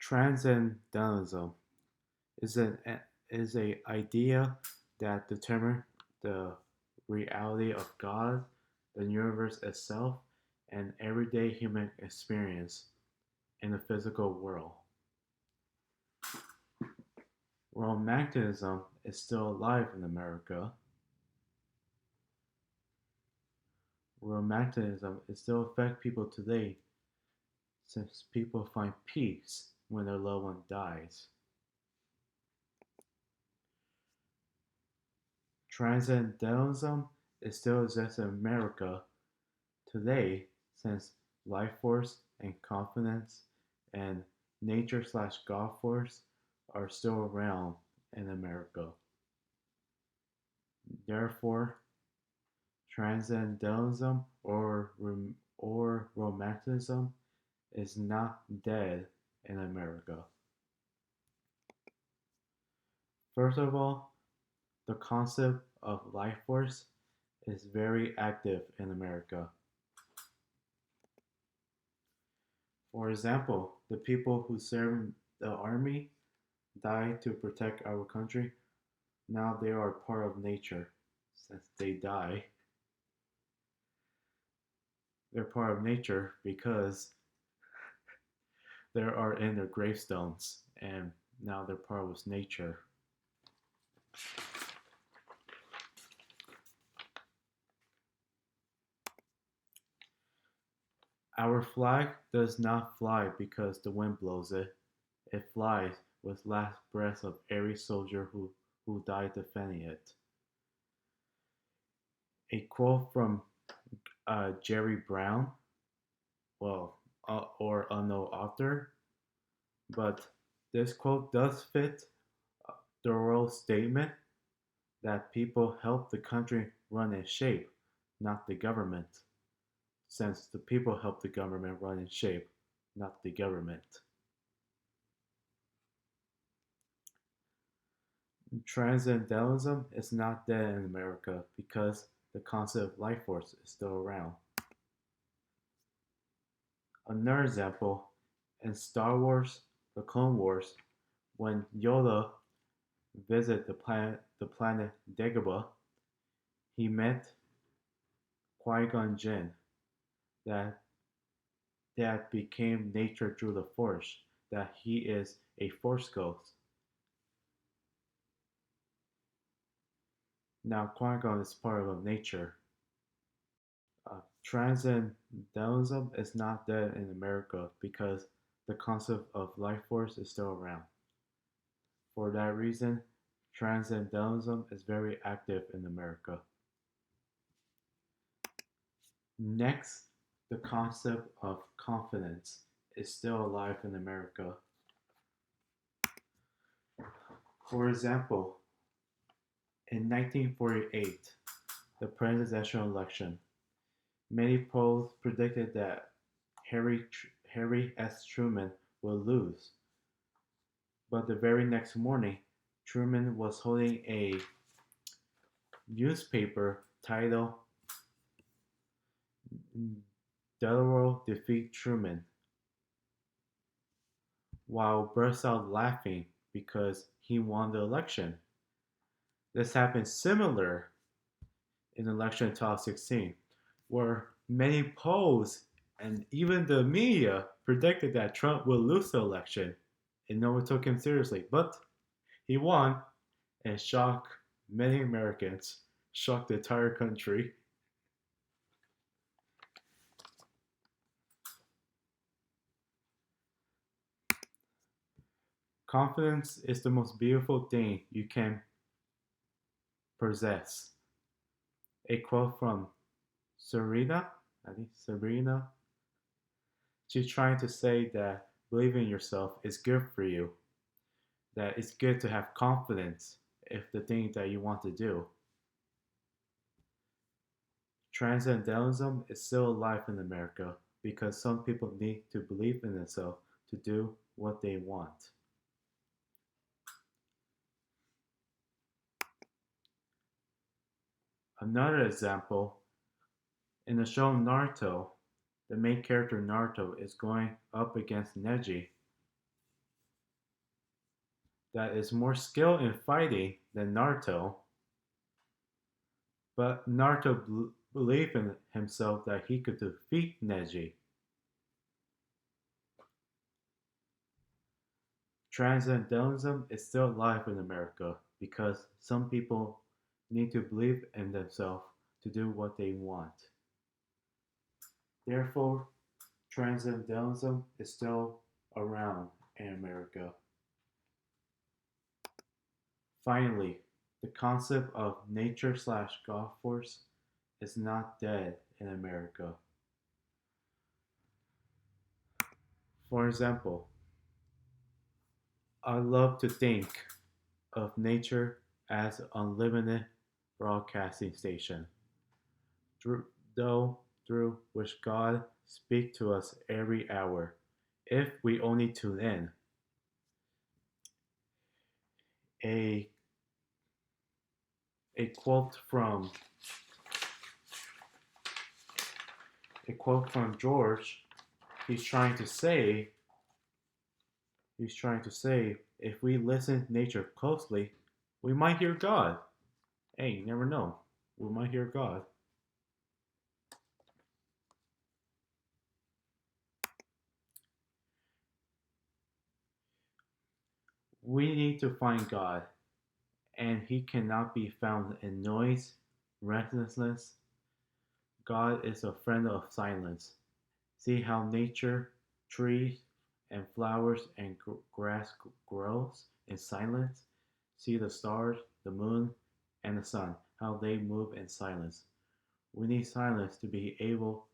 Transcendentalism is an is a idea that determines the reality of God, the universe itself, and everyday human experience in the physical world. Romanticism is still alive in America. Romanticism is still affect people today since people find peace when their loved one dies. Transcendentalism is still exists in America today since life force and confidence and nature slash God force are still around in America. Therefore, transcendentalism or romanticism is not dead in America. First of all, the concept of life force is very active in America. For example, the people who serve the army died to protect our country. Now they are part of nature. Since they die, they're part of nature because they are in their gravestones and now they're part of nature. Our flag does not fly because the wind blows it. It flies with last breath of every soldier who died defending it. A quote from Jerry Brown, well, or unknown author, but this quote does fit the royal statement that people help the country run in shape, not the government, since the people help the government run in shape, not the government. Transcendentalism is not dead in America because the concept of life force is still around. Another example, in Star Wars The Clone Wars, when Yoda visited the planet Dagobah, he met Qui-Gon Jinn that that became nature through the Force, that he is a Force ghost. Now Qui-Gon is part of nature. Transcendentalism is not dead in America because the concept of life force is still around. For that reason, transcendentalism is very active in America. Next, the concept of confidence is still alive in America. For example, in 1948, the presidential election, many polls predicted that Harry S. Truman would lose. But the very next morning, Truman was holding a newspaper titled Delaware Defeat Truman, while burst out laughing because he won the election. This happened similar in election 2016, where many polls and even the media predicted that Trump would lose the election, and no one took him seriously. But he won and shocked many Americans, shocked the entire country. Confidence is the most beautiful thing you can possess. A quote from Serena, I think Serena. She's trying to say that believing in yourself is good for you, that it's good to have confidence if the thing that you want to do. Transcendentalism is still alive in America because some people need to believe in themselves to do what they want. Another example, in the show Naruto, the main character Naruto is going up against Neji. that is more skilled in fighting than Naruto, but Naruto believed in himself that he could defeat Neji. Transcendentalism is still alive in America because some people need to believe in themselves to do what they want. Therefore, Transcendentalism is still around in America. Finally, the concept of nature slash God force is not dead in America. For example, I love to think of nature as an unlimited broadcasting station, through, though through which God speaks to us every hour, if we only tune in. A a quote from a quote from George. He's trying to say he's trying to say if we listen to nature closely, we might hear God. Hey, you never know. We might hear God. We need to find God, and He cannot be found in noise, restlessness. God is a friend of silence. See how nature, trees, and flowers and grass grows in silence. See the stars, the moon, and the sun, how they move in silence. We need silence to be able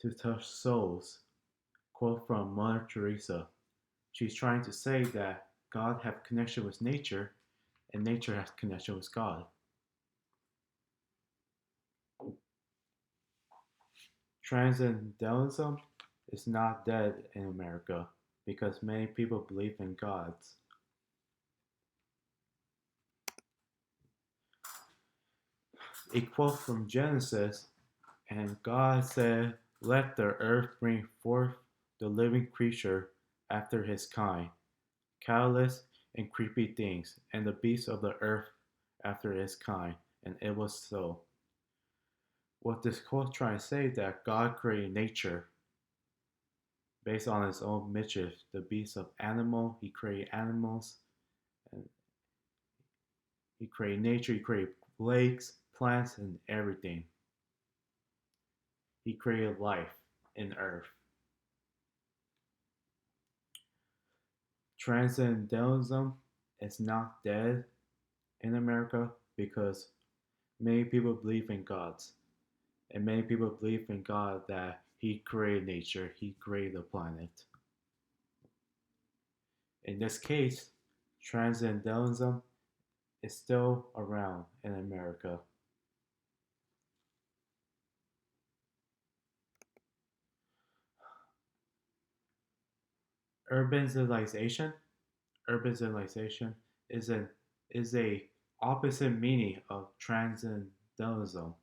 to touch souls. Quote from Mother Teresa. She's trying to say that God has connection with nature and nature has connection with God. Transcendentalism is not dead in America because many people believe in gods. A quote from Genesis, and God said, let the earth bring forth the living creature after his kind, callous and creepy things, and the beasts of the earth after his kind. And it was so. What this quote trying to say that God created nature based on his own mischief, the beasts of animal, he created animals, and he created nature, he created lakes, plants, and everything. He created life in earth. Transcendentalism is not dead in America because many people believe in gods. And many people believe in God that He created nature, He created the planet. In this case, Transcendentalism is still around in America. Urban civilization, urban civilization is an is a opposite meaning of transcendentalism.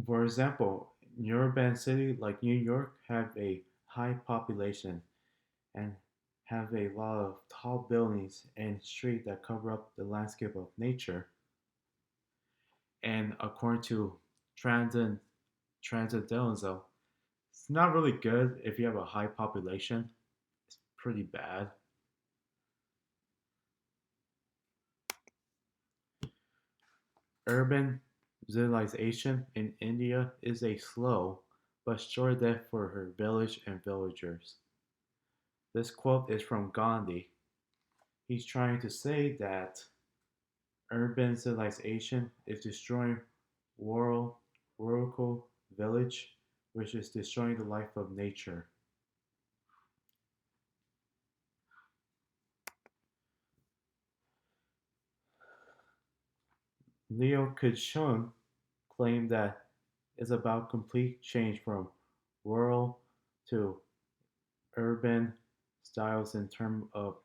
For example, urban city like New York have a high population and have a lot of tall buildings and streets that cover up the landscape of nature. And according to transcendentalism, it's not really good if you have a high population. It's pretty bad. Urban civilization in India is a slow but sure death for her village and villagers. This quote is from Gandhi. He's trying to say that urban civilization is destroying rural village, which is destroying the life of nature. Leo Kuchun claimed that it's about complete change from rural to urban styles in terms of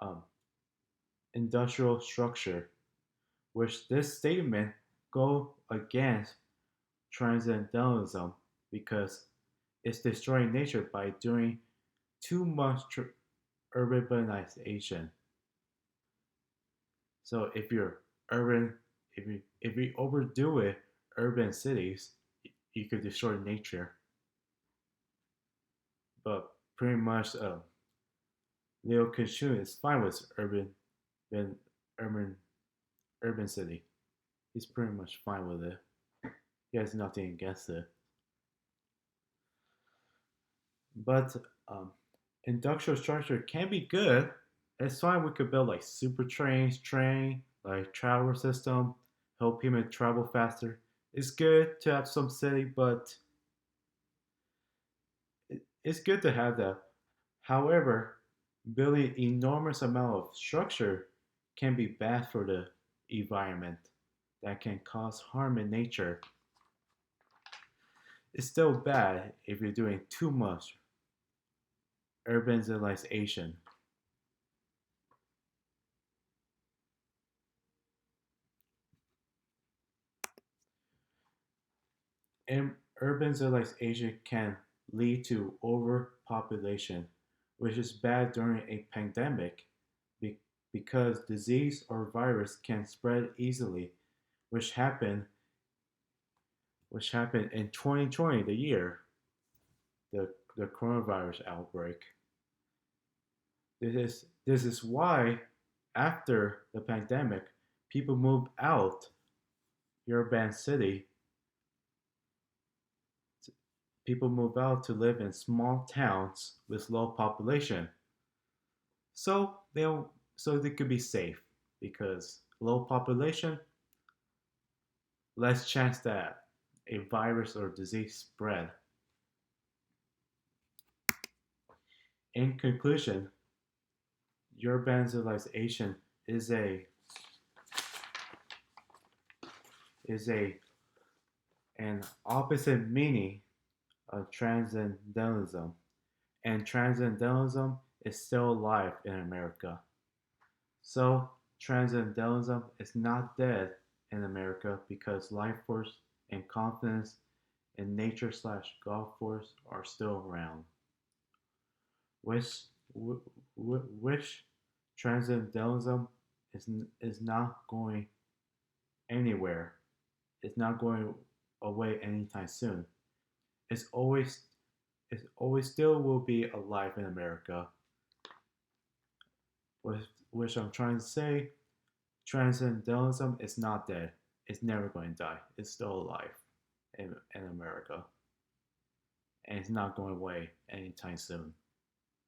um, industrial structure, which this statement go against transcendentalism because it's destroying nature by doing too much urbanization. So if you're urban, if you overdo it, urban cities, you could destroy nature. But pretty much, Leo Kishun is fine with urban, urban, urban city. He's pretty much fine with it. He has nothing against it. But industrial structure can be good. It's fine. We could build like super trains, like travel system, help people travel faster. It's good to have some city, but it's good to have that. However, building enormous amount of structure can be bad for the environment. That can cause harm in nature. It's still bad if you're doing too much urbanization. And urbanization can lead to overpopulation, which is bad during a pandemic because disease or virus can spread easily, which happened which happened in 2020, the year the coronavirus outbreak. This is why after the pandemic, people moved out urban city. People move out to live in small towns with low population, so they could be safe because low population, less chance that a virus or disease spread. In conclusion, urbanization is an opposite meaning of transcendentalism, and transcendentalism is still alive in America. So transcendentalism is not dead in America because life force and confidence in nature slash God force are still around. Which which transcendentalism is not going anywhere. It's not going away anytime soon. It's always it always still will be alive in America. Which I'm trying to say, transcendentalism is not dead. It's never going to die. It's still alive in America, and it's not going away anytime soon.